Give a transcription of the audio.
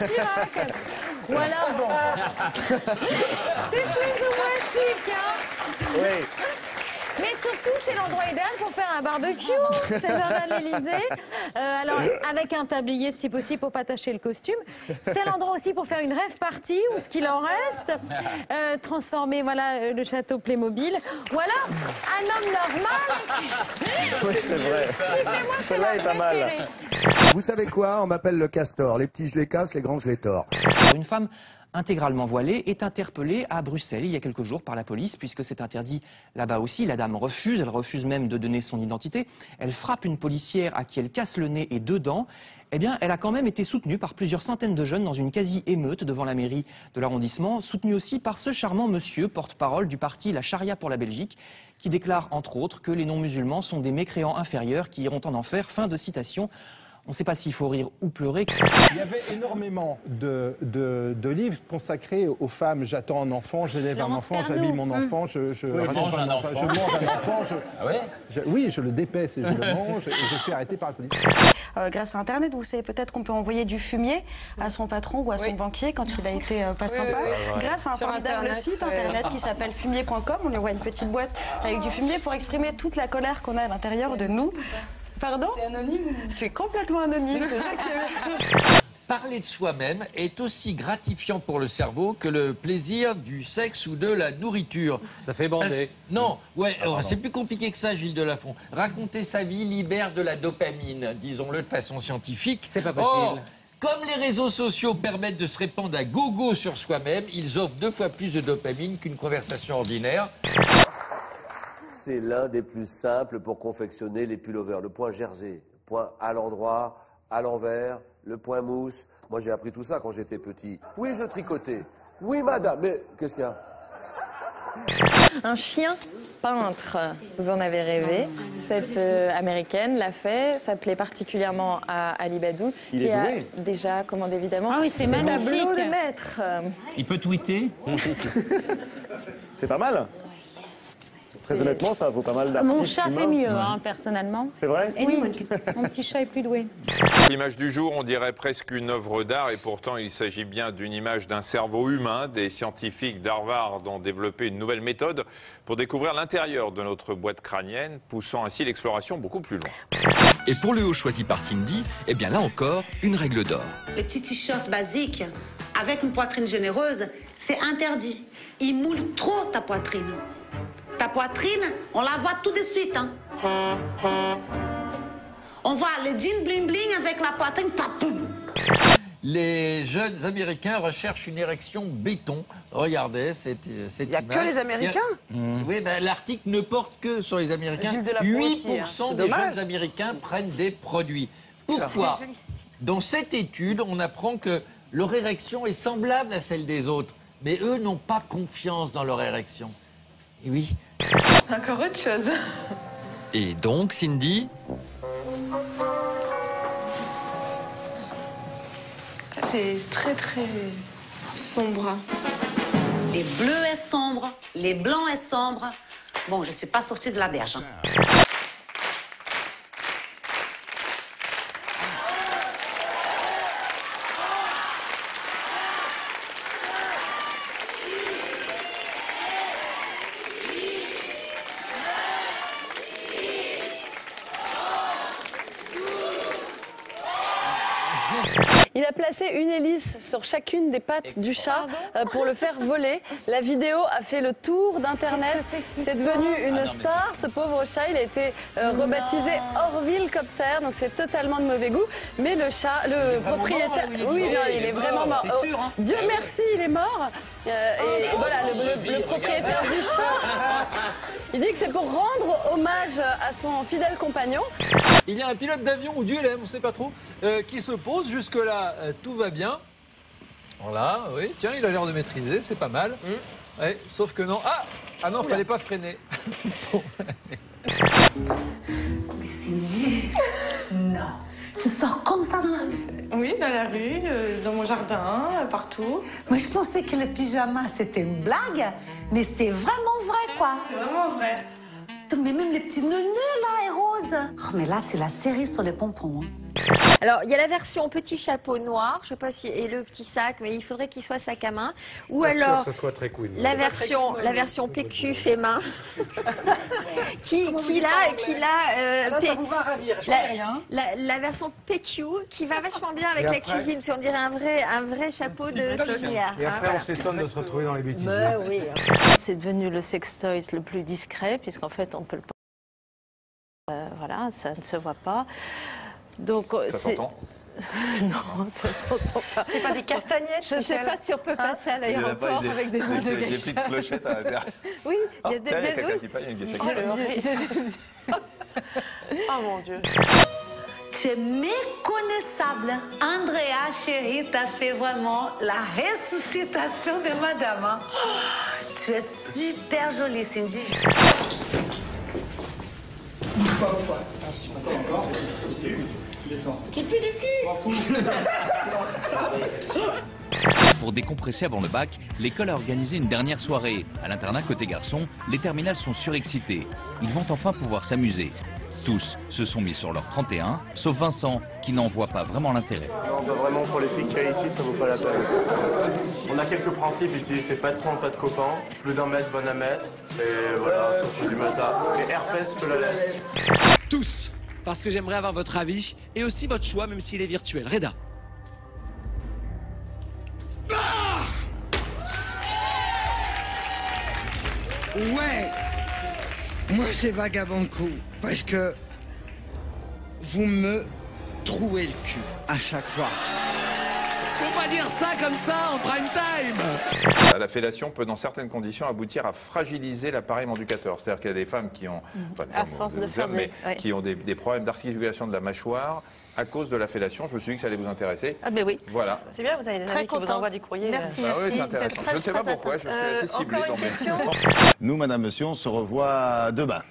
Chirac. Ou alors, bon, c'est plus ou moins chic, hein. Oui. Mais surtout, c'est l'endroit idéal pour faire un barbecue, c'est jardin de l'Élysée. Alors, avec un tablier, si possible, pour pas tacher le costume. C'est l'endroit aussi pour faire une rêve party, ou ce qu'il en reste. Transformer, voilà, le château Playmobil. Voilà, un homme normal. Oui, c'est vrai. Celle-là est pas mal. Vous savez quoi? On m'appelle le castor. Les petits, je les casse, les grands, je les tords. Une femme intégralement voilée est interpellée à Bruxelles il y a quelques jours par la police, puisque c'est interdit là-bas aussi. La dame refuse, elle refuse même de donner son identité. Elle frappe une policière à qui elle casse le nez et deux dents. Eh bien, elle a quand même été soutenue par plusieurs centaines de jeunes dans une quasi-émeute devant la mairie de l'arrondissement, soutenue aussi par ce charmant monsieur, porte-parole du parti La Charia pour la Belgique, qui déclare entre autres que les non-musulmans sont des mécréants inférieurs qui iront en enfer. Fin de citation. On ne sait pas s'il faut rire ou pleurer. Il y avait énormément de livres consacrés aux femmes. J'attends un enfant, j'élève un enfant, j'habille mon enfant, je mange un enfant. Ah ouais? Oui, je le dépaisse et je le mange et je suis arrêté par la police. Grâce à Internet, vous savez peut-être qu'on peut envoyer du fumier à son patron ou à son banquier quand il a été pas sympa. Grâce à un formidable site Internet qui s'appelle fumier.com, on lui envoie une petite boîte avec du fumier pour exprimer toute la colère qu'on a à l'intérieur de nous. Pardon? C'est anonyme? C'est complètement anonyme, c'est ça qui est... Parler de soi-même est aussi gratifiant pour le cerveau que le plaisir du sexe ou de la nourriture. Ça fait bander. Non, ouais, c'est plus compliqué que ça, Gilles Delafont. Raconter sa vie libère de la dopamine, disons-le de façon scientifique. C'est pas possible. Comme les réseaux sociaux permettent de se répandre à gogo sur soi-même, ils offrent 2 fois plus de dopamine qu'une conversation ordinaire. C'est l'un des plus simples pour confectionner les pullovers. Le point jersey, point à l'endroit, à l'envers, le point mousse. Moi, j'ai appris tout ça quand j'étais petit. Oui, je tricotais. Oui, madame. Mais qu'est-ce qu'il y a? Un chien peintre, vous en avez rêvé. Cette américaine l'a fait, ça plaît particulièrement à Ali Badou, qui a déjà commandé évidemment c'est magnifique. tableau de maître. Il peut tweeter. C'est pas mal. Très honnêtement, ça vaut pas mal d'artistes. Mon chat fait mieux, hein, personnellement. C'est vrai? Oui, mon petit chat est plus doué. L'image du jour, on dirait presque une œuvre d'art, et pourtant il s'agit bien d'une image d'un cerveau humain. Des scientifiques d'Harvard ont développé une nouvelle méthode pour découvrir l'intérieur de notre boîte crânienne, poussant ainsi l'exploration beaucoup plus loin. Et pour le haut choisi par Cindy, eh bien là encore, une règle d'or. Les petits t-shirts basiques avec une poitrine généreuse, c'est interdit. Ils moulent trop ta poitrine. Ta poitrine, on la voit tout de suite. Hein. On voit les jeans bling-bling avec la poitrine, papoum. Les jeunes Américains recherchent une érection béton. Regardez cette image. Il n'y a que les Américains? Oui, ben, l'article ne porte que sur les Américains. 8% des jeunes Américains prennent des produits. Pourquoi? Dans cette étude, on apprend que leur érection est semblable à celle des autres. Mais eux n'ont pas confiance dans leur érection. Et oui. Encore autre chose. Et donc, Cindy? C'est très, très sombre. Les bleus est sombre, les blancs est sombre. Bon, je ne suis pas sortie de la berge. Il a placé une hélice sur chacune des pattes du chat pour le faire voler. La vidéo a fait le tour d'Internet. C'est devenu une star. Ce pauvre chat, il a été rebaptisé Orville Copter, donc c'est totalement de mauvais goût. Mais le chat, le propriétaire... Oui, non, il est vraiment mort. Sûr, hein? Dieu merci, il est mort. Et voilà, le propriétaire du chat, il dit que c'est pour rendre hommage à son fidèle compagnon. Il y a un pilote d'avion ou d'ULM, on ne sait pas trop, qui se pose. Jusque-là, tout va bien. Voilà, oui, tiens, il a l'air de maîtriser, c'est pas mal. Ouais, sauf que non. Ah non, fallait pas freiner. Mais Cindy, non. Tu sors comme ça dans la rue? Oui, dans la rue, dans mon jardin, partout. Moi, je pensais que le pyjama, c'était une blague, mais c'est vraiment vrai, quoi. C'est vraiment vrai. Mais même les petits neuneux, là, et roses. Oh, mais là, c'est la série sur les pompons. Hein. Alors, il y a la version petit chapeau noir, je sais pas si, et le petit sac, mais il faudrait qu'il soit sac à main. Ou Pas alors, sûr que ça soit très cool. la version PQ fait main, qui ça vous va ravir, je sais rien. la version PQ qui va vachement bien avec Et la après- cuisine, si on dirait un vrai chapeau de cuisinière. Et hein, après, voilà. on s'étonne de se retrouver dans les bêtises. Bah oui. C'est devenu le sextoy le plus discret, puisqu'en fait, on peut le voilà, ça ne se voit pas. Donc, Ça s'entend? Non, ça s'entend pas. C'est pas des castagnettes. Je ne sais pas si on peut passer à Il y en a pas l'aéroport avec des boules de des geisha. petites clochettes à l'intérieur. Oui, il y a Tiens, il y a des quelqu'un qui parle, il y a une geisha qui Oh mon Dieu. Tu es méconnaissable. Andrea, chérie, t'as fait vraiment la ressuscitation de madame. Hein. Oh, tu es super jolie, Cindy. Pour décompresser avant le bac, l'école a organisé une dernière soirée. À l'internat côté garçon, les terminales sont surexcités. Ils vont enfin pouvoir s'amuser. Tous se sont mis sur leur 31, sauf Vincent, qui n'en voit pas vraiment l'intérêt. Non, bah vraiment, pour les filles qu'il y a ici, ça vaut pas la peine. On a quelques principes ici, c'est pas de sang, pas de copains, plus d'un mètre, bon à mettre, et voilà, ça se résume à ça. Et herpès, je te la laisse. Tous, parce que j'aimerais avoir votre avis et aussi votre choix, même s'il est virtuel. Reda. Ouais, moi c'est vagabond coup, parce que vous me trouez le cul à chaque fois. Faut pas dire ça comme ça en prime time. La fellation peut, dans certaines conditions, aboutir à fragiliser l'appareil manducateur. C'est-à-dire qu'il y a des femmes qui ont, enfin, des À femmes, force de des faire hommes, mais ouais. qui ont des problèmes d'articulation de la mâchoire à cause de la fellation. Je me suis dit que ça allait vous intéresser. Ah ben oui. Voilà. C'est bien, vous avez des Très amis qui vous contente. envoient du courrier. Merci, Bah oui, merci. c'est intéressant. Je ne sais pas pourquoi, je suis assez ciblé Encore dans une mes... question. Nous, madame, monsieur, on se revoit demain.